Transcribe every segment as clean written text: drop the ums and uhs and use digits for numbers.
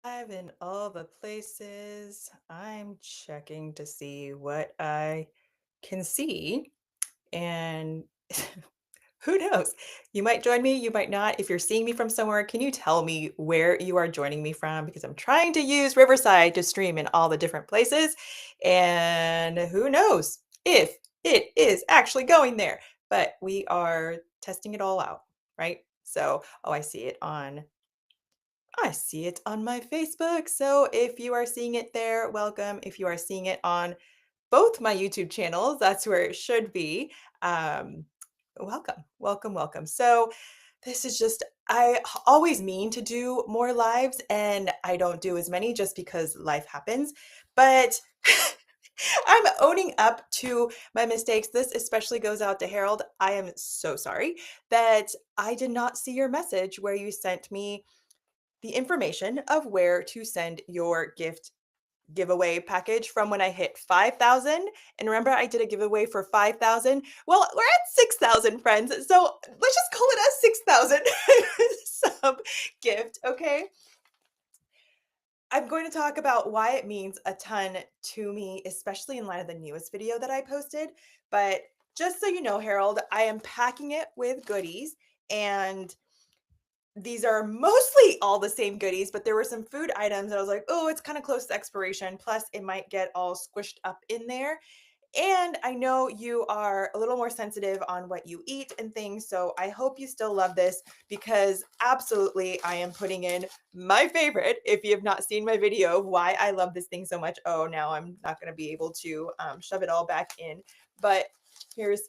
Live in all the places. I'm checking to see what I can see. And who knows? You might join me, you might not. If you're seeing me from somewhere, can you tell me where you are joining me from? Because I'm trying to use Riverside to stream in all the different places. And who knows if it is actually going there. But we are testing it all out, right? So, oh, I see it on my Facebook. So if you are seeing it there, welcome. If you are seeing it on both my YouTube channels, that's where it should be. Um, welcome, welcome, welcome. So this is just, always mean to do more lives and I don't do as many just because life happens. But I'm owning up to my mistakes. This especially goes out to Harold. I am so sorry that I did not see your message where you sent me the information of where to send your gift giveaway package from when I hit 5,000. And remember, I did a giveaway for 5,000. Well, we're at 6,000 friends. So let's just call it a 6,000 sub gift. Okay. I'm going to talk about why it means a ton to me, especially in light of the newest video that I posted. But just so you know, Harold, I am packing it with goodies and these are mostly all the same goodies, but there were some food items that I was like, oh, it's kind of close to expiration. Plus, it might get all squished up in there. And I know you are a little more sensitive on what you eat and things. So I hope you still love this because absolutely I am putting in my favorite. If you have not seen my video of why I love this thing so much, oh, now I'm not going to be able to shove it all back in. But here's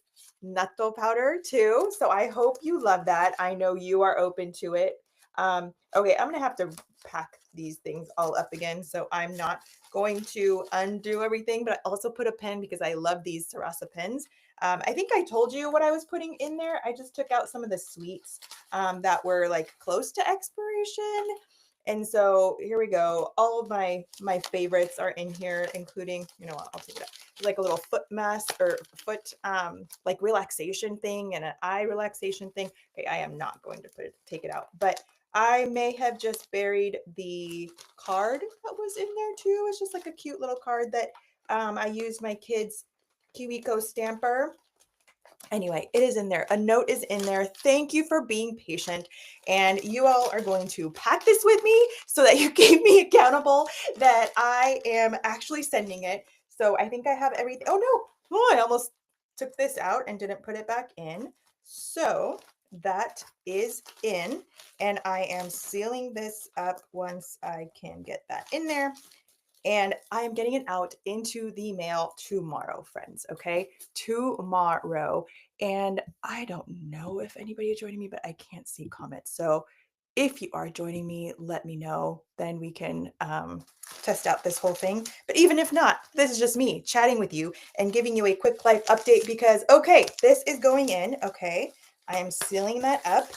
natto powder too. So I hope you love that. I know you are open to it. Okay, I'm going to have to pack these things all up again. So I'm not going to undo everything, but I also put a pen because I love these Sarasa pens. I think I told you what I was putting in there. I just took out some of the sweets that were like close to expiration. And so here we go. All of my favorites are in here, including, you know what, I'll take it out. Like a little foot mask or foot like relaxation thing and an eye relaxation thing. Okay, I am not going to take it out, but I may have just buried the card that was in there too. It's just like a cute little card that I used my kids' KiwiCo stamper. Anyway, it is in there. A note is in there. Thank you for being patient. And you all are going to pack this with me so that you keep me accountable that I am actually sending it. So I think I have everything. Oh no, oh, I almost took this out and didn't put it back in. So that is in, and I am sealing this up once I can get that in there. And I am getting it out into the mail tomorrow, friends. Okay. Tomorrow. And I don't know if anybody is joining me, but I can't see comments. So if you are joining me, let me know. Then we can test out this whole thing. But even if not, this is just me chatting with you and giving you a quick life update because, okay, this is going in. Okay. I am sealing that up.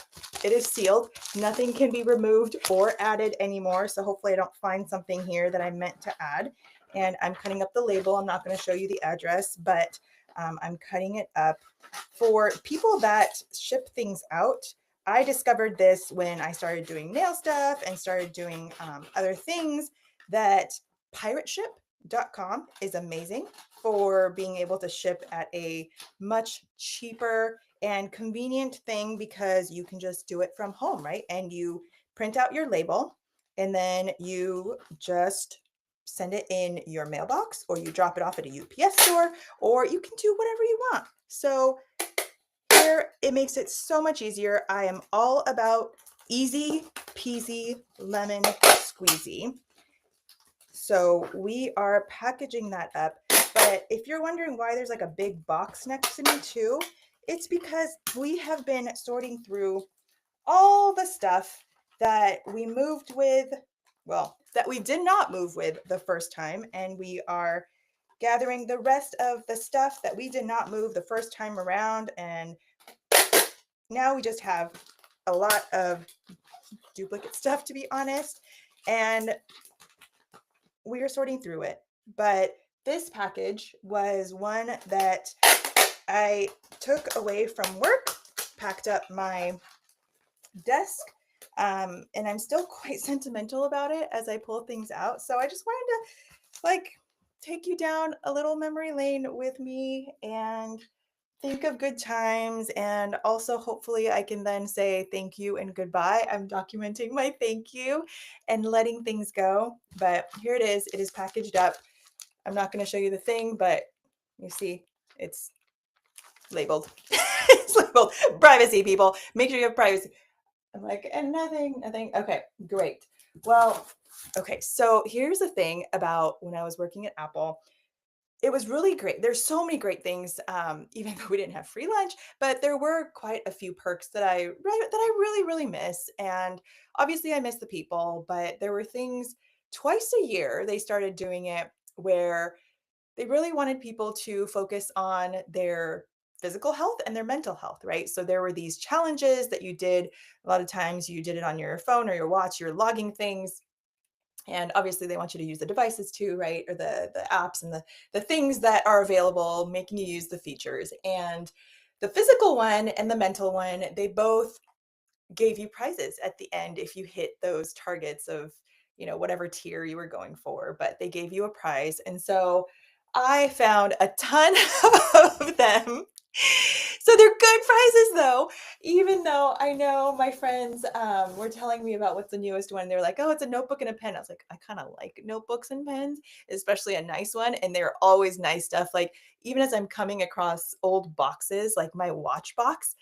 It is sealed. Nothing can be removed or added anymore. So hopefully I don't find something here that I meant to add. And I'm cutting up the label. I'm not going to show you the address, but I'm cutting it up. For people that ship things out, I discovered this when I started doing nail stuff and started doing other things that pirateship.com is amazing for being able to ship at a much cheaper and convenient thing because you can just do it from home, right? And you print out your label and then you just send it in your mailbox or you drop it off at a UPS store or you can do whatever you want. So here it makes it so much easier. I am all about easy peasy lemon squeezy. So we are packaging that up. But if you're wondering why there's like a big box next to me too, it's because we have been sorting through all the stuff that we moved with, well, that we did not move with the first time. And we are gathering the rest of the stuff that we did not move the first time around. And now we just have a lot of duplicate stuff, to be honest. And we are sorting through it. But this package was one that I took away from work, packed up my desk, And I'm still quite sentimental about it as I pull things out. So I just wanted to like take you down a little memory lane with me and think of good times. And also, hopefully, I can then say thank you and goodbye. I'm documenting my thank you and letting things go. But here it is. It is packaged up. I'm not going to show you the thing, but you see, it's labeled. It's labeled privacy, people. Make sure you have privacy. I'm like, and nothing. Okay, great. Well, okay, so here's the thing about when I was working at Apple. It was really great. There's so many great things, even though we didn't have free lunch, but there were quite a few perks that I really, really miss. And obviously, I miss the people, but there were things twice a year they started doing it where they really wanted people to focus on their physical health and their mental health, right? So there were these challenges that you did. A lot of times you did it on your phone or your watch, you're logging things. And obviously they want you to use the devices too, right? Or the apps and the things that are available, making you use the features. And the physical one and the mental one, they both gave you prizes at the end if you hit those targets of, whatever tier you were going for, but they gave you a prize. And so I found a ton of them. So they're good prizes though, even though I know my friends were telling me about what's the newest one. They're like, oh, it's a notebook and a pen. I was like, I kind of like notebooks and pens, especially a nice one. And they're always nice stuff. Like even as I'm coming across old boxes, like my watch box,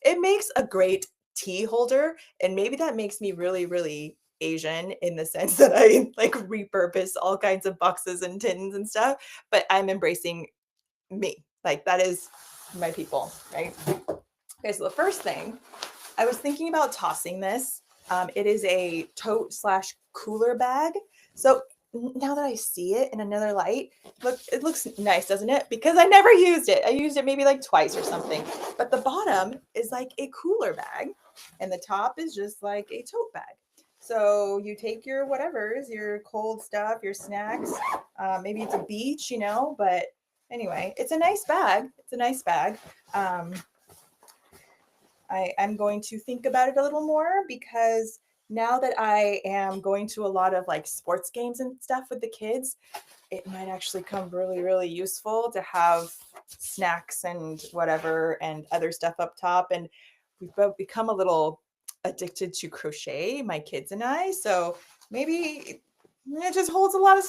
it makes a great tea holder. And maybe that makes me really, really Asian in the sense that I like repurpose all kinds of boxes and tins and stuff, but I'm embracing me. Like that is my people, right? Okay, so the first thing, I was thinking about tossing this. It is a tote slash cooler bag. So now that I see it in another light, look, it looks nice, doesn't it? Because I never used it. I used it maybe like twice or something. But the bottom is like a cooler bag, and the top is just like a tote bag. So you take your whatever's, your cold stuff, your snacks. Maybe it's a beach, but anyway, it's a nice bag. It's a nice bag. I'm going to think about it a little more because now that I am going to a lot of like sports games and stuff with the kids, it might actually come really, really useful to have snacks and whatever and other stuff up top. And we've both become a little addicted to crochet, my kids and I. So maybe it just holds a lot of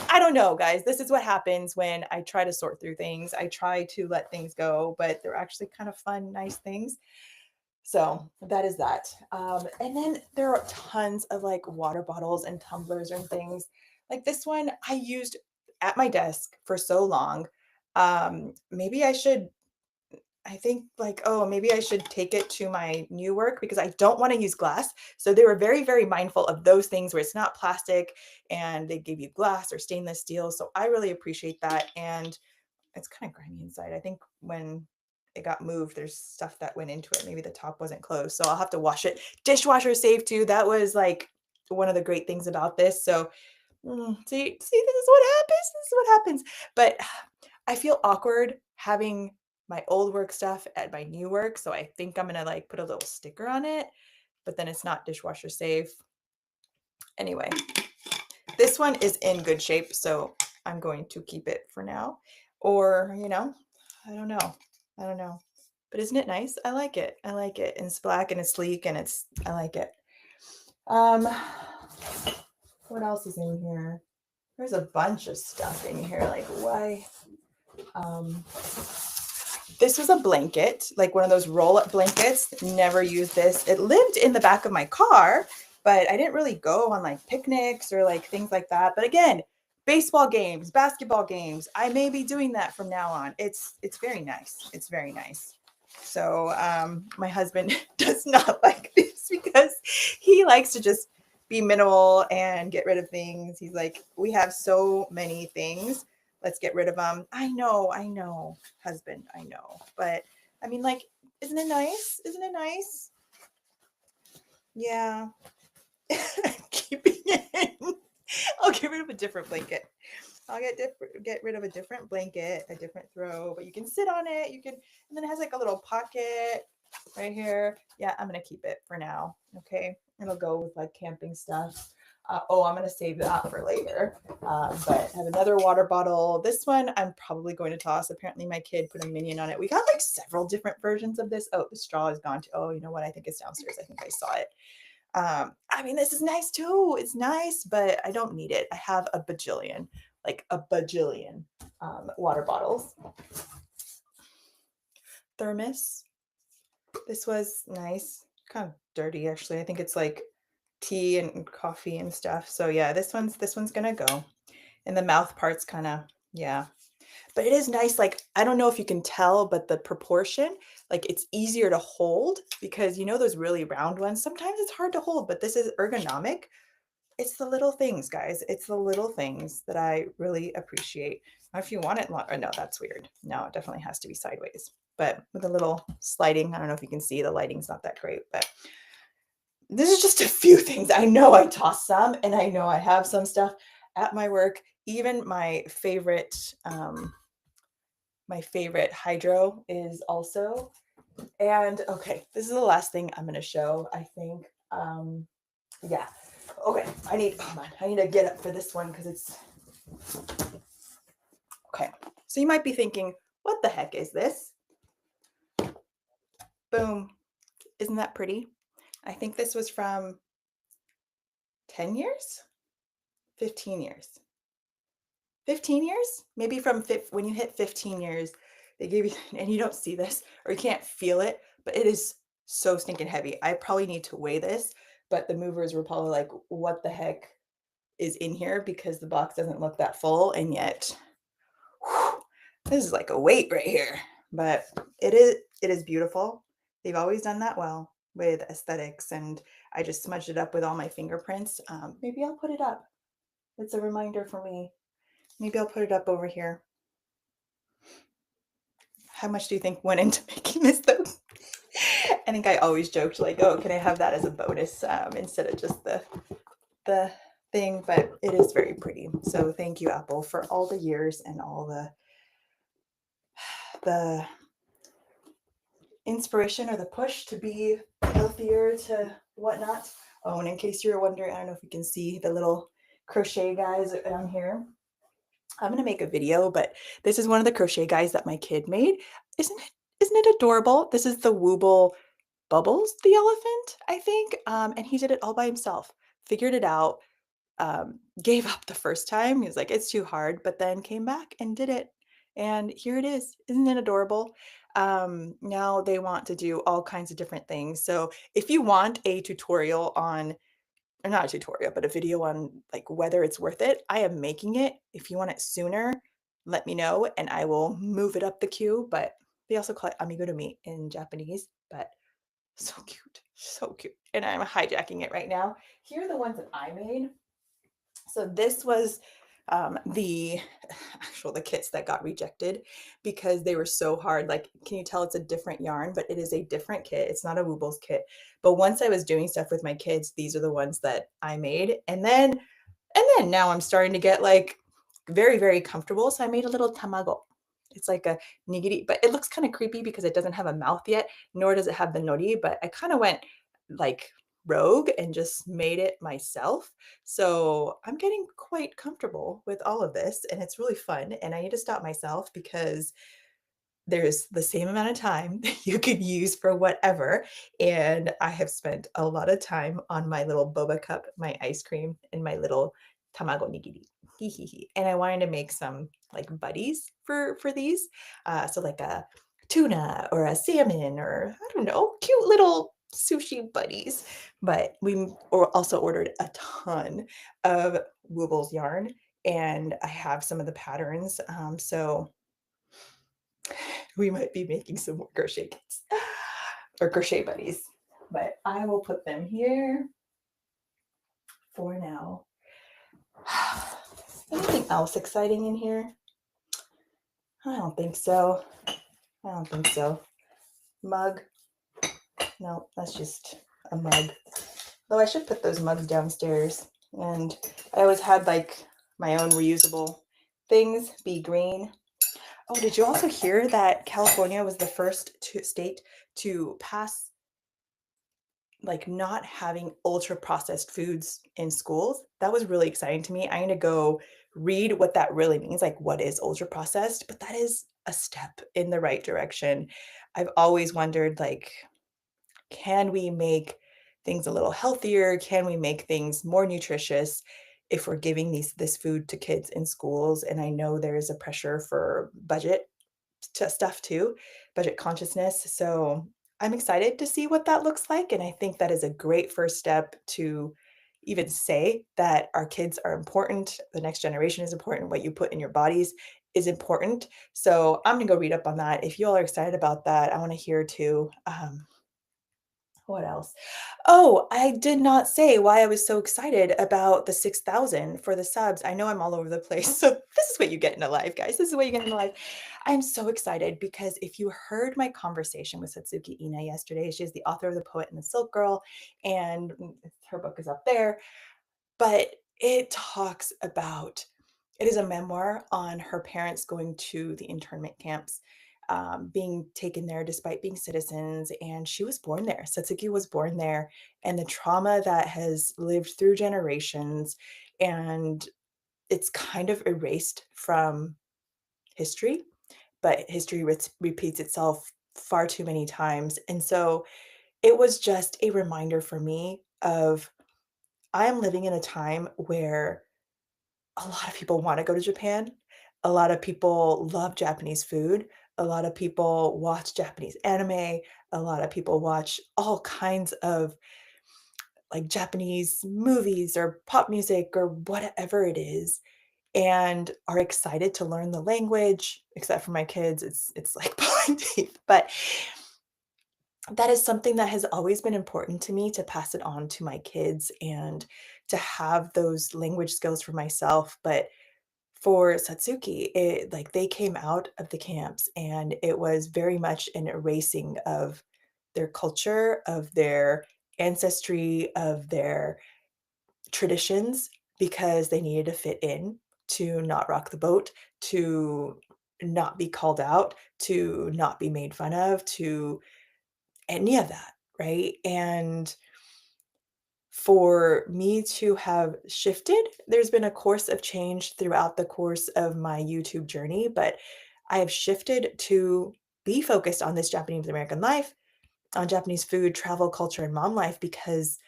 I don't know, guys. This is what happens when I try to sort through things. I try to let things go, but they're actually kind of fun, nice things. So that is that. And then there are tons of like water bottles and tumblers and things. Like this one I used at my desk for so long. Maybe I think like, oh, maybe I should take it to my new work because I don't want to use glass. So they were very, very mindful of those things where it's not plastic and they give you glass or stainless steel. So I really appreciate that. And it's kind of grimy inside. I think when it got moved, there's stuff that went into it. Maybe the top wasn't closed. So I'll have to wash it. Dishwasher safe too. That was like one of the great things about this. So see, this is what happens. This is what happens. But I feel awkward having my old work stuff at my new work. So I think I'm gonna like put a little sticker on it, but then it's not dishwasher safe. Anyway, this one is in good shape, so I'm going to keep it for now. Or, I don't know. I don't know. But isn't it nice? I like it. I like it. And it's black and it's sleek and I like it. Um, what else is in here? There's a bunch of stuff in here. Like why? Um, this was a blanket, like one of those roll-up blankets. Never used this. It lived in the back of my car, but I didn't really go on like picnics or like things like that. But again, baseball games, basketball games, I may be doing that from now on. It's very nice. It's very nice. So my husband does not like this because he likes to just be minimal and get rid of things. He's like, we have so many things. Let's get rid of them. I know, husband, I know. But I mean, like, isn't it nice? Isn't it nice? Yeah. Keeping it in. I'll get rid of a different blanket. I'll get rid of a different blanket, a different throw, but you can sit on it. And then it has like a little pocket. right here. Yeah, I'm going to keep it for now. Okay. It'll go with like camping stuff. Oh, I'm going to save that for later. But I have another water bottle. This one I'm probably going to toss. Apparently my kid put a minion on it. We got like several different versions of this. Oh, the straw is gone too. Oh, you know what? I think it's downstairs. I think I saw it. I mean, this is nice too. It's nice, but I don't need it. I have a bajillion, like a bajillion water bottles. Thermos. This was nice. Kind of dirty, actually. I think it's like tea and coffee and stuff. So yeah, this one's gonna go. And the mouth part's kind of, yeah. But it is nice. Like, I don't know if you can tell, but the proportion, like it's easier to hold because you know those really round ones, sometimes it's hard to hold, but this is ergonomic. It's the little things, guys. It's the little things that I really appreciate. Now, if you want it longer, no, that's weird. No, it definitely has to be sideways. But with a little sliding, I don't know if you can see, the lighting's not that great, but this is just a few things. I know I toss some, and I know I have some stuff at my work. Even my favorite hydro is also. And okay, this is the last thing I'm going to show, I think. Yeah. Okay, I need to get up for this one because it's okay. So you might be thinking, what the heck is this? Boom. Isn't that pretty? I think this was from 10 years, 15 years. 15 years? Maybe from when you hit 15 years, they give you, and you don't see this or you can't feel it, but it is so stinking heavy. I probably need to weigh this, but the movers were probably like, what the heck is in here, because the box doesn't look that full, and yet whew, this is like a weight right here. But it is beautiful. They've always done that well with aesthetics, and I just smudged it up with all my fingerprints. Maybe I'll put it up. It's a reminder for me. Maybe I'll put it up over here. How much do you think went into making this though? I think I always joked like, oh, can I have that as a bonus instead of just the thing, but it is very pretty. So thank you, Apple, for all the years and all the inspiration or the push to be healthier, to whatnot. Oh, and in case you're wondering, I don't know if you can see the little crochet guys down here. I'm gonna make a video, but this is one of the crochet guys that my kid made. Isn't it adorable? This is the Wooble Bubbles, the elephant, I think. And he did it all by himself. Figured it out. Gave up the first time. He was like, it's too hard, but then came back and did it. And here it is. Isn't it adorable? Now they want to do all kinds of different things. So if you want a tutorial on, or not a tutorial, but a video on like whether it's worth it, I am making it. If you want it sooner, let me know and I will move it up the queue. But they also call it amigo to me in Japanese, but so cute, so cute. And I'm hijacking it right now. Here are the ones that I made. So this was the kits that got rejected because they were so hard. Like, can you tell it's a different yarn, but it is a different kit. It's not a Woobles kit. But once I was doing stuff with my kids, these are the ones that I made. And then now I'm starting to get like very, very comfortable. So I made a little tamago. It's like a nigiri, but it looks kind of creepy because it doesn't have a mouth yet, nor does it have the nori, but I kind of went like rogue and just made it myself. So I'm getting quite comfortable with all of this and it's really fun. And I need to stop myself because there's the same amount of time that you could use for whatever. And I have spent a lot of time on my little boba cup, my ice cream, and my little tamago nigiri. And I wanted to make some like buddies for these. So like a tuna or a salmon or I don't know, cute little sushi buddies. But we also ordered a ton of Woobles yarn and I have some of the patterns. So we might be making some more crochet kits or crochet buddies, but I will put them here for now. Anything else exciting in here? I don't think so. Mug. No, that's just a mug. Though I should put those mugs downstairs. And I always had like my own reusable things, be green. Oh, did you also hear that California was the first state to pass like not having ultra processed foods in schools? That was really exciting to me. I'm gonna go read what that really means, like what is ultra processed, but that is a step in the right direction. I've always wondered, like, can we make things a little healthier? Can we make things more nutritious if we're giving this food to kids in schools? And I know there is a pressure for budget to stuff too, budget consciousness. So I'm excited to see what that looks like. And I think that is a great first step to even say that our kids are important. The next generation is important. What you put in your bodies is important. So I'm going to go read up on that. If you all are excited about that, I want to hear too. What else? Oh, I did not say why I was so excited about the 6,000 for the subs. I know I'm all over the place. So this is what you get in a live, guys. This is what you get in a live. I'm so excited because if you heard my conversation with Satsuki Ina yesterday, she is the author of The Poet and the Silk Girl, and her book is up there. But it talks about it is a memoir on her parents going to the internment camps, being taken there despite being citizens, and she was born there. Satsuki was born there, and the trauma that has lived through generations, and it's kind of erased from history, but history repeats itself far too many times, and so it was just a reminder for me of I am living in a time where a lot of people wanna go to Japan. A lot of people love Japanese food. A lot of people watch Japanese anime. A lot of people watch all kinds of, like, Japanese movies or pop music or whatever it is, and are excited to learn the language, except for my kids, it's like pulling teeth, but that is something that has always been important to me to pass it on to my kids and to have those language skills for myself, but for Satsuki, it like, they came out of the camps, and it was very much an erasing of their culture, of their ancestry, of their traditions, because they needed to fit in, to not rock the boat, to not be called out, to not be made fun of, to any of that, right? And for me to have shifted, there's been a course of change throughout the course of my YouTube journey, but I have shifted to be focused on this Japanese American life, on Japanese food, travel, culture, and mom life because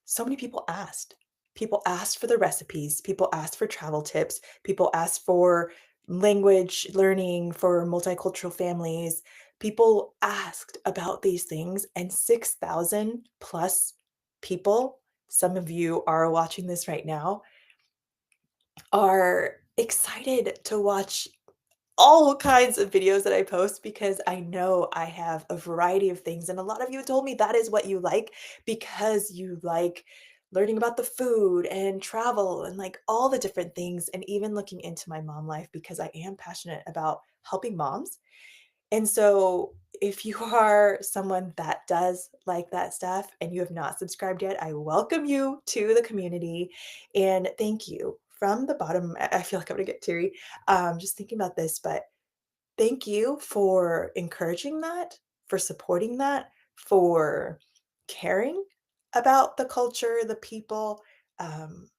so many people asked. People asked for the recipes, people asked for travel tips, people asked for language learning for multicultural families. People asked about these things, and 6,000 plus people, some of you are watching this right now, are excited to watch all kinds of videos that I post because I know I have a variety of things, and a lot of you told me that is what you like because you like learning about the food and travel and, like, all the different things, and even looking into my mom life because I am passionate about helping moms, and so if you are someone that does like that stuff and you have not subscribed yet, I welcome you to the community, and thank you from the bottom. I feel like I'm gonna get teary, just thinking about this, but thank you for encouraging that, for supporting that, for caring about the culture, the people, um,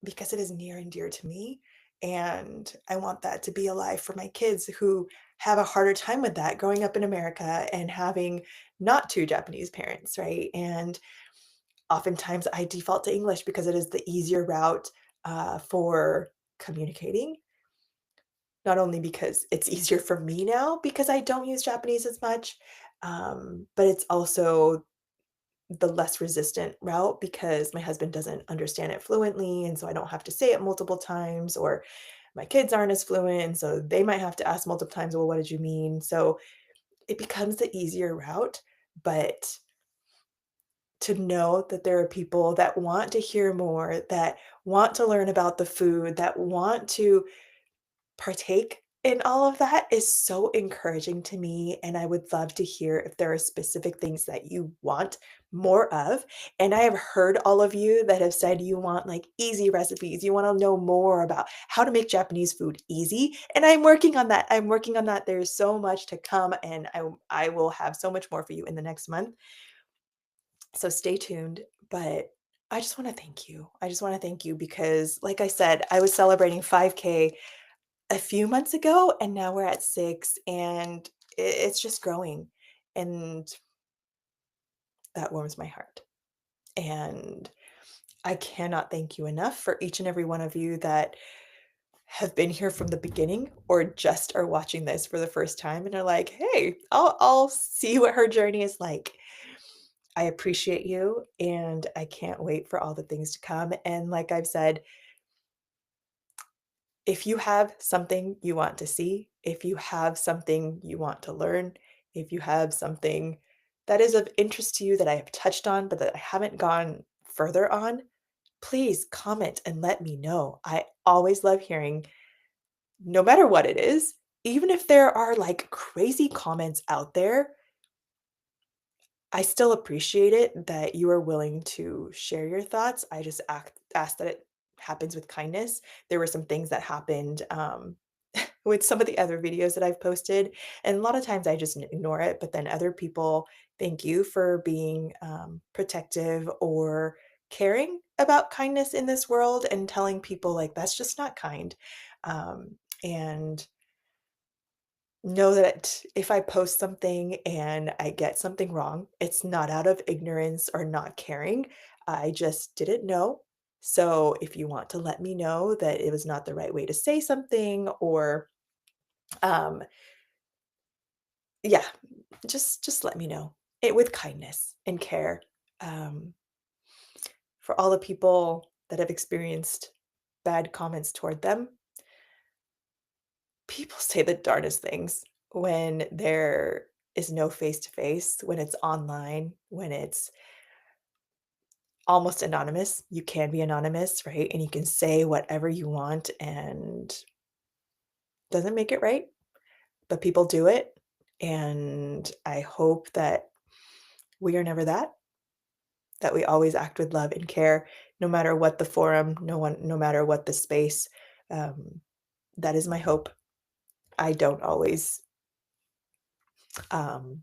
because it is near and dear to me. And I want that to be alive for my kids who have a harder time with that growing up in America and having not two Japanese parents, right? And oftentimes I default to English because it is the easier route for communicating, not only because it's easier for me now because I don't use Japanese as much, but it's also the less resistant route because my husband doesn't understand it fluently, and so I don't have to say it multiple times, or my kids aren't as fluent, and so they might have to ask multiple times, "Well, what did you mean?" So it becomes the easier route, but to know that there are people that want to hear more, that want to learn about the food, that want to partake in all of that is so encouraging to me, and I would love to hear if there are specific things that you want more of. And I have heard all of you that have said you want like easy recipes. You want to know more about how to make Japanese food easy. And I'm working on that. I'm working on that. There's so much to come, and I will have so much more for you in the next month. So stay tuned. But I just want to thank you. I just want to thank you because, like I said, I was celebrating 5K a few months ago, and now we're at 6, and it's just growing. And that warms my heart. And I cannot thank you enough for each and every one of you that have been here from the beginning or just are watching this for the first time and are like, "Hey, I'll see what her journey is like." I appreciate you, and I can't wait for all the things to come. And like I've said, if you have something you want to see, if you have something you want to learn, if you have something that is of interest to you that I have touched on, but that I haven't gone further on, please comment and let me know. I always love hearing, no matter what it is, even if there are like crazy comments out there, I still appreciate it that you are willing to share your thoughts. I just ask that it happens with kindness. There were some things that happened with some of the other videos that I've posted, and a lot of times I just ignore it. But then other people, thank you for being protective or caring about kindness in this world and telling people like that's just not kind. And know that if I post something and I get something wrong, it's not out of ignorance or not caring. I just didn't know. So if you want to let me know that it was not the right way to say something, or um yeah, just let me know. It with kindness and care. Um for all the people that have experienced bad comments toward them, people say the darndest things when there is no face to face, when it's online, when it's almost anonymous. You can be anonymous, right? And you can say whatever you want, and doesn't make it right, but people do it. And I hope that we are never that we always act with love and care, no matter what the forum, no matter what the space. Um, that is my hope. I don't always, um,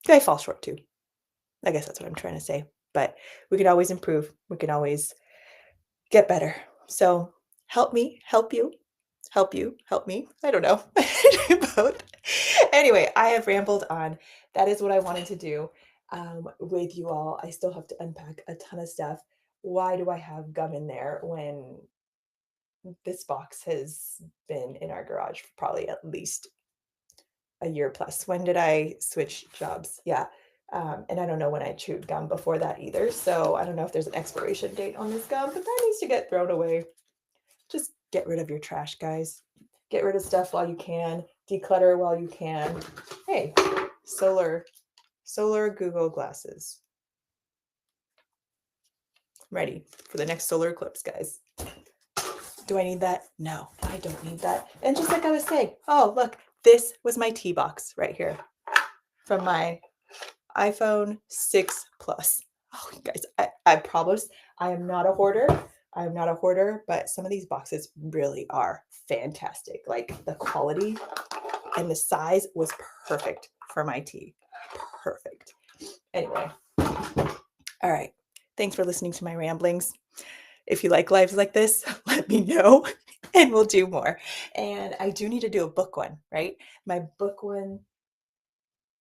I fall short too. I guess that's what I'm trying to say. But we can always improve. We can always get better. So help me, help you, help me. I don't know. Do both. Anyway, I have rambled on. That is what I wanted to do with you all. I still have to unpack a ton of stuff. Why do I have gum in there when this box has been in our garage for probably at least a year plus? When did I switch jobs? Yeah. And I don't know when I chewed gum before that either. So I don't know if there's an expiration date on this gum, but that needs to get thrown away. Just get rid of your trash, guys. Get rid of stuff while you can. Declutter while you can. Hey, solar Google glasses. I'm ready for the next solar eclipse, guys. Do I need that? No, I don't need that. And just like I was saying, oh, look, this was my tea box right here from my iPhone 6 Plus. Oh, you guys, I promise I am not a hoarder. I am not a hoarder, but some of these boxes really are fantastic. Like the quality and the size was perfect for my tea. Perfect. Anyway, all right. Thanks for listening to my ramblings. If you like lives like this, let me know and we'll do more. And I do need to do a book one, right? My book one,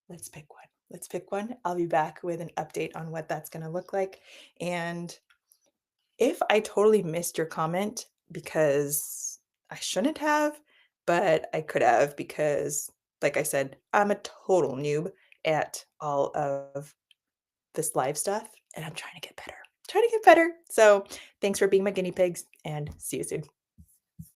let's pick one. Let's pick one. I'll be back with an update on what that's going to look like. And if I totally missed your comment because I shouldn't have, but I could have because, like I said, I'm a total noob at all of this live stuff and I'm trying to get better. Trying to get better. So thanks for being my guinea pigs and see you soon.